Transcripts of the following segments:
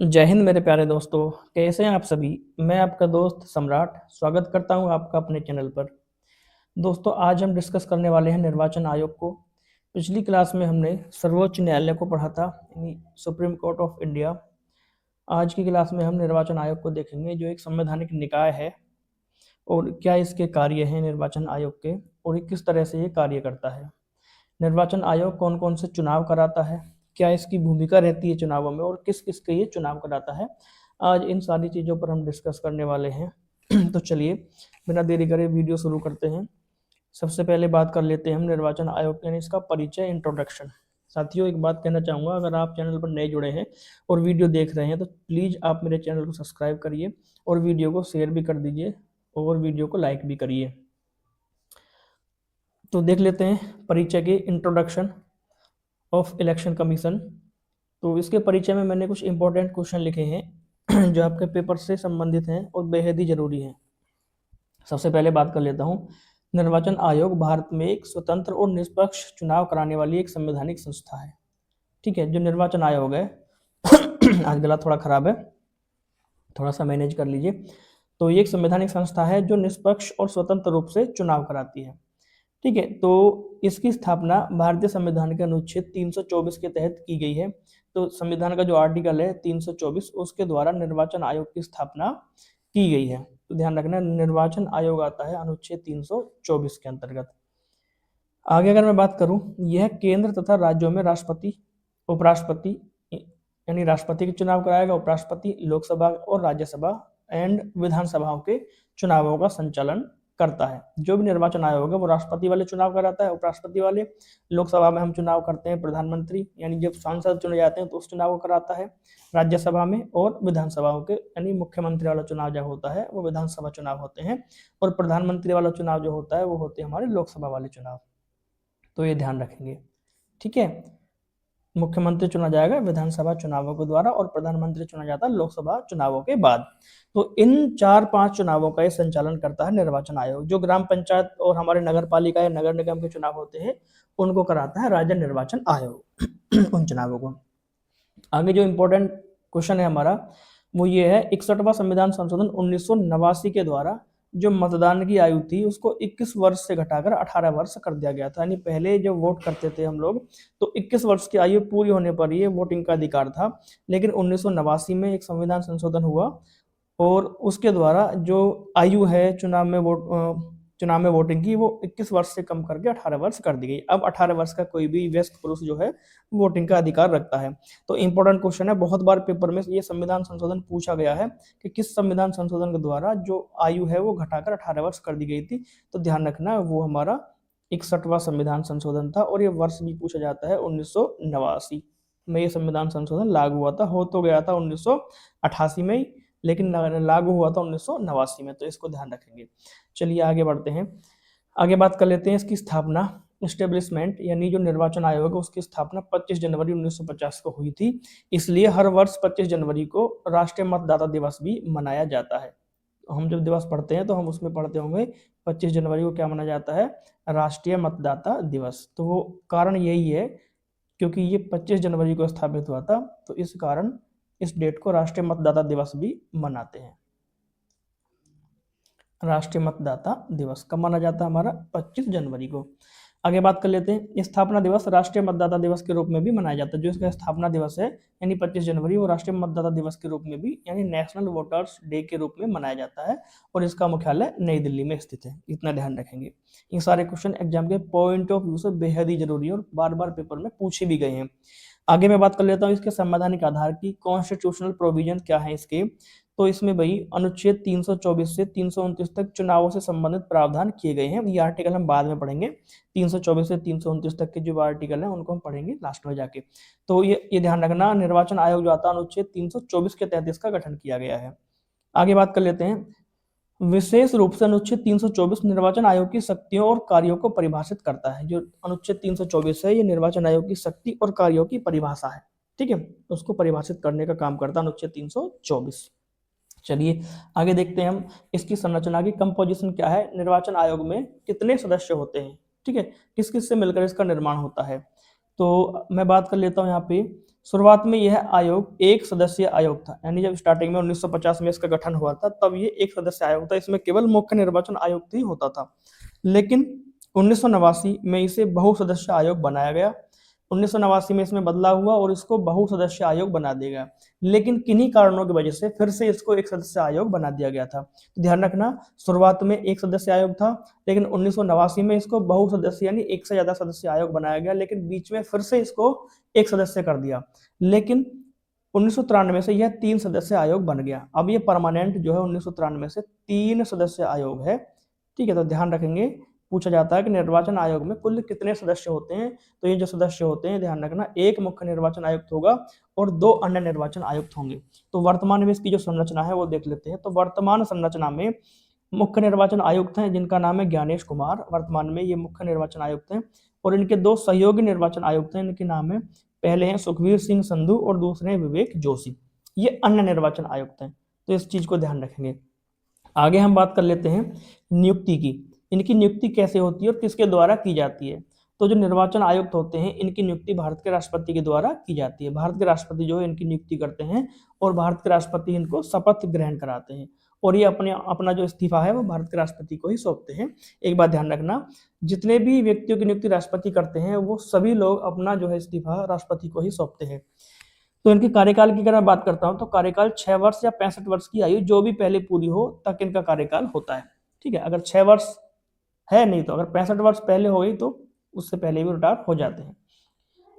जय हिंद मेरे प्यारे दोस्तों। कैसे हैं आप सभी। मैं आपका दोस्त सम्राट स्वागत करता हूं आपका अपने चैनल पर। दोस्तों, आज हम डिस्कस करने वाले हैं निर्वाचन आयोग को। पिछली क्लास में हमने सर्वोच्च न्यायालय को पढ़ा था, यानी सुप्रीम कोर्ट ऑफ इंडिया। आज की क्लास में हम निर्वाचन आयोग को देखेंगे, जो एक संवैधानिक निकाय है और क्या इसके कार्य हैं निर्वाचन आयोग के, और ये किस तरह से ये कार्य करता है। निर्वाचन आयोग कौन कौन से चुनाव कराता है, क्या इसकी भूमिका रहती है चुनावों में, और किस किस के ये चुनाव कराता है। आज इन सारी चीज़ों पर हम डिस्कस करने वाले हैं। तो चलिए बिना देरी करे वीडियो शुरू करते हैं। सबसे पहले बात कर लेते हैं हम निर्वाचन आयोग यानी इसका परिचय, इंट्रोडक्शन। साथियों, एक बात कहना चाहूँगा, अगर आप चैनल पर नए जुड़े हैं और वीडियो देख रहे हैं तो प्लीज़ आप मेरे चैनल को सब्सक्राइब करिए और वीडियो को शेयर भी कर दीजिए और वीडियो को लाइक भी करिए। तो देख लेते हैं परिचय के, इंट्रोडक्शन ऑफ इलेक्शन कमीशन। तो इसके परिचय में मैंने कुछ इंपॉर्टेंट क्वेश्चन लिखे हैं जो आपके पेपर से संबंधित हैं और बेहद ही जरूरी हैं। सबसे पहले बात कर लेता हूँ। निर्वाचन आयोग भारत में एक स्वतंत्र और निष्पक्ष चुनाव कराने वाली एक संवैधानिक संस्था है। ठीक है, जो निर्वाचन आयोग है आज गला थोड़ा खराब है, थोड़ा सा मैनेज कर लीजिए। तो ये एक संवैधानिक संस्था है जो निष्पक्ष और स्वतंत्र रूप से चुनाव कराती है। ठीक है, तो इसकी स्थापना भारतीय संविधान के अनुच्छेद 324 के तहत की गई है। तो संविधान का जो आर्टिकल है 324, उसके द्वारा निर्वाचन आयोग की स्थापना की गई है। तो ध्यान रखना, निर्वाचन आयोग आता है अनुच्छेद 324 के अंतर्गत। आगे अगर मैं बात करूं, यह केंद्र तथा राज्यों में राष्ट्रपति, उपराष्ट्रपति, यानी राष्ट्रपति के चुनाव कराएगा, उपराष्ट्रपति, लोकसभा और राज्यसभा एंड विधानसभाओं के चुनावों का संचालन करता है। जो भी निर्वाचन आयोग है वो राष्ट्रपति वाले चुनाव कराता है, उपराष्ट्रपति वाले, लोकसभा में हम चुनाव करते हैं प्रधानमंत्री यानी जब सांसद चुने जाते हैं तो उस चुनाव को कराता है, राज्यसभा में, और विधानसभाओं के यानी मुख्यमंत्री वाला चुनाव जो होता है वो विधानसभा चुनाव होते हैं, और प्रधानमंत्री वाला चुनाव जो होता है वो होते हैं हमारे लोकसभा वाले चुनाव। तो ये ध्यान रखेंगे। ठीक है, मुख्यमंत्री चुना जाएगा विधानसभा चुनावों के द्वारा और प्रधानमंत्री चुना जाता है लोकसभा चुनावों के बाद। तो इन 4-5 चुनावों का ये संचालन करता है निर्वाचन आयोग। जो ग्राम पंचायत और हमारे नगर पालिका या नगर निगम के चुनाव होते हैं उनको कराता है राज्य निर्वाचन आयोग उन चुनावों को। आगे जो इम्पोर्टेंट क्वेश्चन है हमारा वो ये है, 61वां संविधान संशोधन 1989 के द्वारा जो मतदान की आयु थी उसको 21 वर्ष से घटाकर 18 वर्ष कर दिया गया था। यानी पहले जब वोट करते थे हम लोग तो 21 वर्ष की आयु पूरी होने पर ये वोटिंग का अधिकार था, लेकिन 1989 में एक संविधान संशोधन हुआ और उसके द्वारा जो आयु है चुनाव में वोटिंग की वो 21 वर्ष से कम करके 18 वर्ष कर दी गई। अब 18 वर्ष का कोई भी वयस्क पुरुष जो है वोटिंग का अधिकार रखता है। तो इंपॉर्टेंट क्वेश्चन है, बहुत बार पेपर में ये संविधान संशोधन पूछा गया है कि किस संविधान संशोधन के द्वारा जो आयु है वो घटाकर 18 वर्ष कर दी गई थी। तो ध्यान रखना वो हमारा 61वां संविधान संशोधन था, और ये वर्ष भी पूछा जाता है 1989 में ये संविधान संशोधन लागू हुआ था। हो तो गया था 1988 में ही, लेकिन लागू हुआ था 1989 में। तो इसको ध्यान रखेंगे। चलिए आगे बढ़ते हैं। आगे बात कर लेते हैं इसकी स्थापना, इस्टेब्लिशमेंट, यानी जो निर्वाचन आयोग है उसकी स्थापना 25 जनवरी 1950 को हुई थी। इसलिए हर वर्ष 25 जनवरी को राष्ट्रीय मतदाता दिवस भी मनाया जाता है। हम जब दिवस पढ़ते हैं तो हम उसमें पढ़ते होंगे 25 जनवरी को क्या मनाया जाता है, राष्ट्रीय मतदाता दिवस। तो वो कारण यही है क्योंकि ये 25 जनवरी को स्थापित हुआ था, तो इस कारण इस डेट को राष्ट्रीय मतदाता दिवस भी मनाते हैं। राष्ट्रीय मतदाता दिवस कब माना जाता है हमारा, 25 जनवरी को। आगे बात कर लेते हैं, स्थापना दिवस राष्ट्रीय मतदाता दिवस के रूप में भी मनाया जाता है। जो इसका स्थापना दिवस है यानी 25 जनवरी, वो राष्ट्रीय मतदाता दिवस के रूप में भी यानी नेशनल वोटर्स डे के रूप में मनाया जाता है, और इसका मुख्यालय नई दिल्ली में स्थित है। इतना ध्यान रखेंगे। ये सारे क्वेश्चन एग्जाम के पॉइंट ऑफ व्यू से बेहद ही जरूरी है और बार बार पेपर में पूछे भी गए हैं। आगे मैं बात कर लेता हूँ इसके संवैधानिक आधार की, कॉन्स्टिट्यूशनल प्रोविजन क्या है इसके। तो इसमें भाई अनुच्छेद 324 से 329 तक चुनावों से संबंधित प्रावधान किए गए हैं। ये आर्टिकल हम बाद में पढ़ेंगे। 324 से 329 तक के जो आर्टिकल हैं उनको हम पढ़ेंगे लास्ट में जाके। तो ये ध्यान रखना, निर्वाचन आयोग जो आता है अनुच्छेद 324 के तहत इसका गठन किया गया है। आगे बात कर लेते हैं, विशेष रूप से अनुच्छेद 324 निर्वाचन आयोग की शक्तियों और कार्यों को परिभाषित करता है। जो अनुच्छेद 324 है ये निर्वाचन आयोग की शक्ति और कार्यों की परिभाषा है। ठीक है, उसको परिभाषित करने का काम करता है अनुच्छेद 324। चलिए आगे देखते हैं हम इसकी संरचना की, कंपोजिशन क्या है, निर्वाचन आयोग में कितने सदस्य होते हैं। ठीक है, किस किस से मिलकर इसका निर्माण होता है। तो मैं बात कर लेता हूँ यहाँ पे शुरुआत में यह आयोग एक सदस्यीय आयोग था, यानी जब स्टार्टिंग में 1950 में इसका गठन हुआ था तब ये एक सदस्य आयोग था, इसमें केवल मुख्य निर्वाचन आयुक्त ही होता था। लेकिन 1989 में इसे बहुसदस्य आयोग बनाया गया। 1989 में इसमें बदलाव हुआ और इसको बहुसदस्य आयोग बना दिया गया। लेकिन किन्हीं कारणों की वजह से फिर से इसको एक सदस्य आयोग बना दिया गया था। तो ध्यान रखना, शुरुआत में एक सदस्य आयोग था, लेकिन 1989 में इसको बहुसदस्य यानी एक से ज्यादा सदस्य आयोग बनाया गया, लेकिन बीच में फिर से इसको एक सदस्य कर दिया। लेकिन 1993 से यह 3 सदस्य आयोग बन गया। अब ये परमानेंट जो है 1993 से 3 सदस्य आयोग है। ठीक है, तो ध्यान रखेंगे, पूछा जाता है कि निर्वाचन आयोग में कुल कितने सदस्य होते हैं। तो ये जो सदस्य होते हैं, ध्यान रखना, एक मुख्य निर्वाचन आयुक्त होगा और 2 अन्य निर्वाचन आयुक्त होंगे। तो वर्तमान में इसकी जो संरचना है वो देख लेते हैं। तो वर्तमान संरचना में मुख्य निर्वाचन आयुक्त हैं जिनका नाम है ज्ञानेश कुमार, वर्तमान में ये मुख्य निर्वाचन आयुक्त हैं। और इनके 2 सहयोगी निर्वाचन आयुक्त हैं, इनके नाम है, पहले हैं सुखवीर सिंह संधू और दूसरे हैं विवेक जोशी। ये अन्य निर्वाचन आयुक्त हैं, तो इस चीज को ध्यान रखेंगे। आगे हम बात कर लेते हैं नियुक्ति की। इनकी नियुक्ति कैसे होती है और किसके द्वारा की जाती है। तो जो निर्वाचन आयुक्त होते हैं इनकी नियुक्ति भारत के राष्ट्रपति के द्वारा की जाती है। भारत के राष्ट्रपति जो है इनकी नियुक्ति करते हैं और भारत के राष्ट्रपति इनको शपथ ग्रहण कराते हैं और ये अपना जो इस्तीफा है वो भारत के राष्ट्रपति को ही सौंपते हैं। एक बात ध्यान रखना, जितने भी व्यक्तियों की नियुक्ति राष्ट्रपति करते हैं वो सभी लोग अपना जो है इस्तीफा राष्ट्रपति को ही सौंपते हैं। तो इनके कार्यकाल की अगर मैं बात करता हूं तो कार्यकाल 6 वर्ष या 65 वर्ष की आयु जो भी पहले पूरी हो तक इनका कार्यकाल होता है। ठीक है, अगर 6 वर्ष है, नहीं तो अगर 65 वर्ष पहले हो गई तो उससे पहले भी रिटायर हो जाते हैं।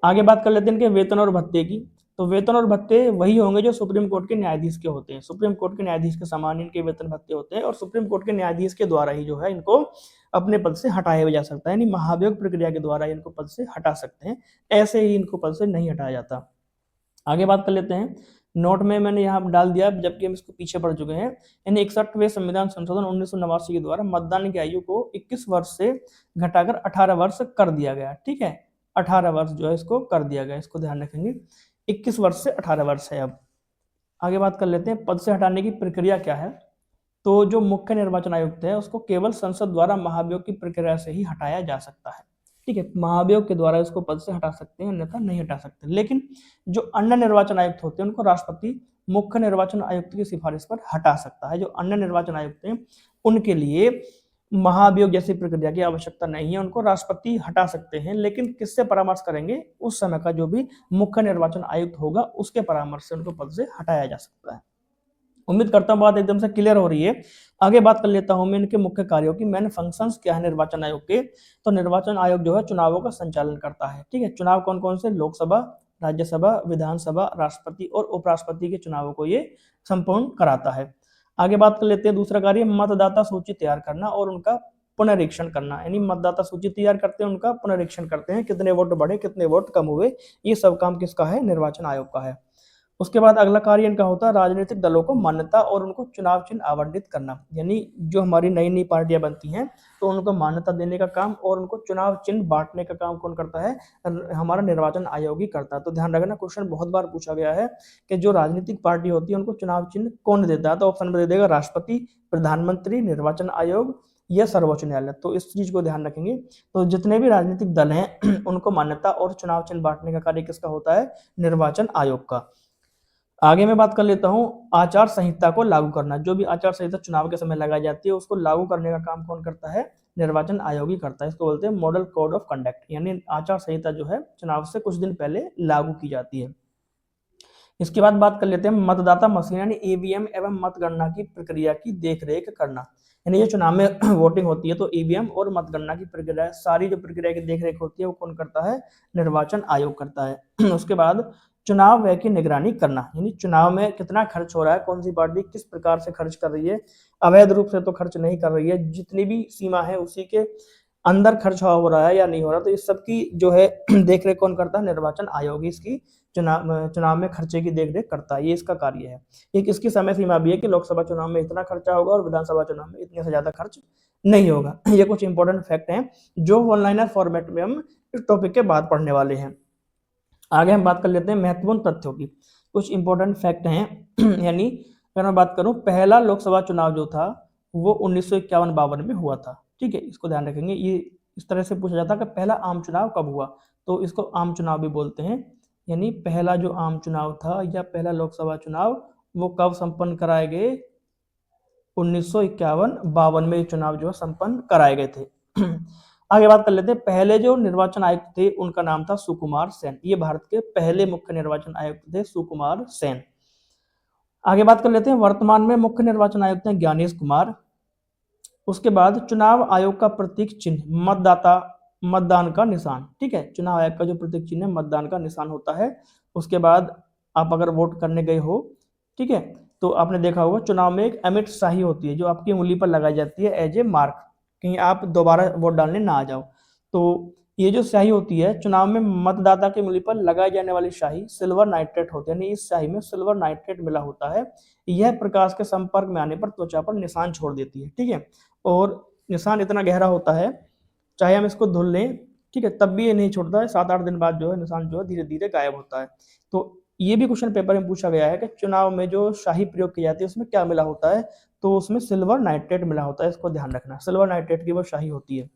आगे बात कर लेते हैं इनके वेतन और भत्ते की। तो वेतन और भत्ते वही होंगे जो सुप्रीम कोर्ट के न्यायाधीश के होते हैं। सुप्रीम कोर्ट के न्यायाधीश के समान इनके वेतन भत्ते होते हैं और सुप्रीम कोर्ट के न्यायाधीश के द्वारा ही जो है इनको अपने पद से हटाया भी जा सकता है, यानी महाभियोग प्रक्रिया के द्वारा इनको पद से हटा सकते हैं, ऐसे ही इनको पद से नहीं हटाया जाता। आगे बात कर लेते हैं, नोट में मैंने यहाँ डाल दिया जबकि हम इसको पीछे पढ़ चुके हैं। यानी 61वें संविधान संशोधन 1989 के द्वारा मतदान की आयु को 21 वर्ष से घटाकर 18 वर्ष कर दिया गया। ठीक है, 18 वर्ष जो है इसको कर दिया गया, इसको ध्यान रखेंगे, 21 वर्ष से 18 वर्ष है। अब आगे बात कर लेते हैं पद से हटाने की प्रक्रिया क्या है। तो जो मुख्य निर्वाचन आयुक्त है उसको केवल संसद द्वारा महाभियोग की प्रक्रिया से ही हटाया जा सकता है। ठीक है, महाभियोग के द्वारा इसको पद से हटा सकते हैं, अन्यथा नहीं हटा सकते। लेकिन जो अन्य निर्वाचन आयुक्त होते हैं उनको राष्ट्रपति मुख्य निर्वाचन आयुक्त की सिफारिश पर हटा सकता है। जो अन्य निर्वाचन आयुक्त हैं उनके लिए महाभियोग जैसी प्रक्रिया की आवश्यकता नहीं है, उनको राष्ट्रपति हटा सकते हैं। लेकिन किससे परामर्श करेंगे, उस समय का जो भी मुख्य निर्वाचन आयुक्त होगा उसके परामर्श से उनको पद से हटाया जा सकता है। उम्मीद करता हूँ बात एकदम से क्लियर हो रही है। आगे बात कर लेता हूँ मैं इनके मुख्य कार्यों की, मेन फंक्शंस क्या है निर्वाचन आयोग के। तो निर्वाचन आयोग जो है चुनावों का संचालन करता है। ठीक है, चुनाव कौन कौन से, लोकसभा, राज्यसभा, विधानसभा, राष्ट्रपति और उपराष्ट्रपति के चुनावों को ये संपूर्ण कराता है। आगे बात कर लेते हैं दूसरा कार्य, मतदाता सूची तैयार करना और उनका पुनरीक्षण करना। यानी मतदाता सूची तैयार करते हैं, उनका पुनरीक्षण करते हैं, कितने वोट बढ़े कितने वोट कम हुए, ये सब काम किसका है, निर्वाचन आयोग का है। उसके बाद अगला कार्य इनका होता है राजनीतिक दलों को मान्यता और उनको चुनाव चिन्ह आवंटित करना। यानी जो हमारी नई नई पार्टियां बनती हैं तो उनको मान्यता देने का काम और उनको चुनाव चिन्ह बांटने का काम कौन करता है, हमारा निर्वाचन आयोग ही करता है। तो ध्यान रखना, क्वेश्चन बहुत बार पूछा गया है कि जो राजनीतिक पार्टी होती है उनको चुनाव चिन्ह कौन देता है। तो ऑप्शन में दे देगा राष्ट्रपति, प्रधानमंत्री, निर्वाचन आयोग या सर्वोच्च न्यायालय। तो इस चीज को ध्यान रखेंगे। तो जितने भी राजनीतिक दल हैं उनको मान्यता और चुनाव चिन्ह बांटने का कार्य किसका होता है, निर्वाचन आयोग का। आगे मैं बात कर लेता हूं आचार संहिता को लागू करना। जो भी आचार संहिता चुनाव के समय लगाई जाती है उसको लागू करने का काम कौन करता है, निर्वाचन आयोग ही करता है। इसको बोलते हैं मॉडल कोड ऑफ कंडक्ट, यानी आचार संहिता जो है चुनाव से कुछ दिन पहले लागू की जाती है। इसके बाद बात कर लेते हैं मतदाता मशीन यानी ईवीएम एवं मतगणना की प्रक्रिया की देखरेख करना। यानी ये चुनाव में वोटिंग होती है तो ईवीएम और मतगणना की प्रक्रिया, सारी जो प्रक्रिया की देखरेख होती है वो कौन करता है, निर्वाचन आयोग करता है। उसके बाद चुनाव व्यय की निगरानी करना, यानी चुनाव में कितना खर्च हो रहा है, कौन सी पार्टी किस प्रकार से खर्च कर रही है, अवैध रूप से तो खर्च नहीं कर रही है, जितनी भी सीमा है उसी के अंदर खर्च हो रहा है या नहीं हो रहा। तो इस सब की जो है देखरेख कौन करता है, निर्वाचन आयोग इसकी चुनाव में खर्चे की देखरेख करता है, ये इसका कार्य है। एक इसकी समय सीमा भी है कि लोकसभा चुनाव में इतना खर्चा होगा और विधानसभा चुनाव में इतने से ज्यादा खर्च नहीं होगा। ये कुछ इंपॉर्टेंट फैक्ट हैं जो ऑनलाइन फॉर्मेट में हम इस टॉपिक के बाद पढ़ने वाले हैं। आगे हम बात कर लेते हैं महत्वपूर्ण तथ्यों की। कुछ इंपॉर्टेंट फैक्ट हैं यानी अगर मैं बात करूं, पहला लोकसभा चुनाव जो था वो 1951-52 में हुआ था। ठीक है, इसको ध्यान रखेंगे। ये इस तरह से पूछा जाता है कि पहला आम चुनाव कब हुआ, तो इसको आम चुनाव भी बोलते हैं। यानी पहला जो आम चुनाव था या पहला लोकसभा चुनाव वो कब संपन्न कराए गए? 1951-52 में ये चुनाव जो है संपन्न कराए गए थे। आगे बात कर लेते हैं, पहले जो निर्वाचन आयुक्त थे उनका नाम था सुकुमार सेन। ये भारत के पहले मुख्य निर्वाचन आयुक्त थे, सुकुमार सेन। आगे बात कर लेते हैं, वर्तमान में मुख्य निर्वाचन आयुक्त हैं ज्ञानेश कुमार। उसके बाद चुनाव आयोग का प्रतीक चिन्ह मतदान का निशान, ठीक है। चुनाव आयोग का जो प्रतीक चिन्ह है मतदान का निशान होता है। उसके बाद आप अगर वोट करने गए हो, ठीक है, तो आपने देखा होगा चुनाव में एक अमिट शाही होती है जो आपकी उंगली पर लगाई जाती है एज ए मार्क, कहीं आप दोबारा वोट डालने ना आ जाओ। तो ये जो स्याही होती है चुनाव में मतदाता की उंगली पर लगाई जाने वाली स्याही सिल्वर नाइट्रेट होती है, यानी इस स्याही में सिल्वर नाइट्रेट मिला होता है। यह प्रकाश के संपर्क में आने पर त्वचा पर निशान छोड़ देती है, ठीक है। और निशान इतना गहरा होता है, चाहे हम इसको धुल लें, ठीक है, तब भी ये नहीं छोड़ता है। 7-8 दिन बाद जो है निशान जो है धीरे धीरे गायब होता है। तो ये भी क्वेश्चन पेपर में पूछा गया है कि चुनाव में जो स्याही प्रयोग की जाती है उसमें क्या मिला होता है? तो उसमें सिल्वर नाइट्रेट मिला होता है, इसको ध्यान रखना, सिल्वर नाइट्रेट की वो स्याही होती है।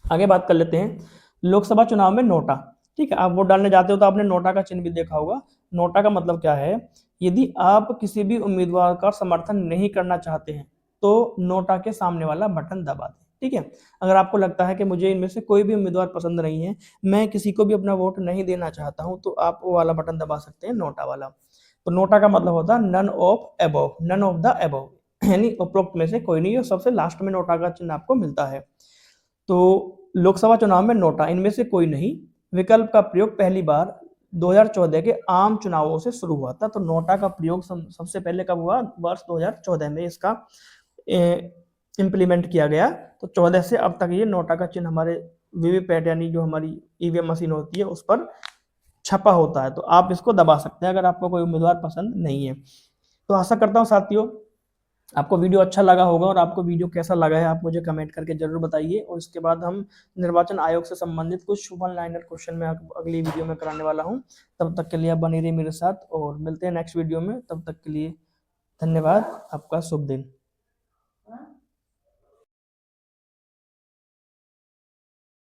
आगे बात कर लेते हैं, लोकसभा चुनाव में नोटा, ठीक है। आप वोट डालने जाते हो तो आपने नोटा का चिन्ह भी देखा होगा। नोटा का मतलब क्या है? यदि आप किसी भी उम्मीदवार का समर्थन नहीं करना चाहते हैं तो नोटा के सामने वाला बटन दबा दें, ठीक है। अगर आपको लगता है कि मुझे इनमें से कोई भी उम्मीदवार पसंद नहीं है, मैं किसी को भी अपना वोट नहीं देना चाहता हूं, तो आप वो वाला बटन दबा सकते हैं, नोटा वाला। तो नोटा का मतलब होता है none of above, none of the above, यानी उपरोक्त में से कोई नहीं है। सबसे लास्ट में नोटा का चिन्ह आपको मिलता है। तो लोकसभा चुनाव में नोटा, इनमें से कोई नहीं विकल्प का प्रयोग पहली बार 2014 के आम चुनावों से शुरू हुआ था। तो नोटा का प्रयोग सबसे पहले कब हुआ? वर्ष 2014 में इसका इम्प्लीमेंट किया गया। तो 14 से अब तक ये नोटा का चिन्ह हमारे वीवीपैट यानी जो हमारी ईवीएम मशीन होती है उस पर छपा होता है। तो आप इसको दबा सकते हैं अगर आपको कोई उम्मीदवार पसंद नहीं है। तो आशा करता हूँ साथियों आपको वीडियो अच्छा लगा होगा, और आपको वीडियो कैसा लगा है आप मुझे कमेंट करके जरूर बताइए। और इसके बाद हम निर्वाचन आयोग से संबंधित कुछ वन लाइनर क्वेश्चन में अगली वीडियो में कराने वाला हूं। तब तक के लिए आप बने रहिए मेरे साथ और मिलते हैं नेक्स्ट वीडियो में। तब तक के लिए धन्यवाद, आपका शुभ दिन।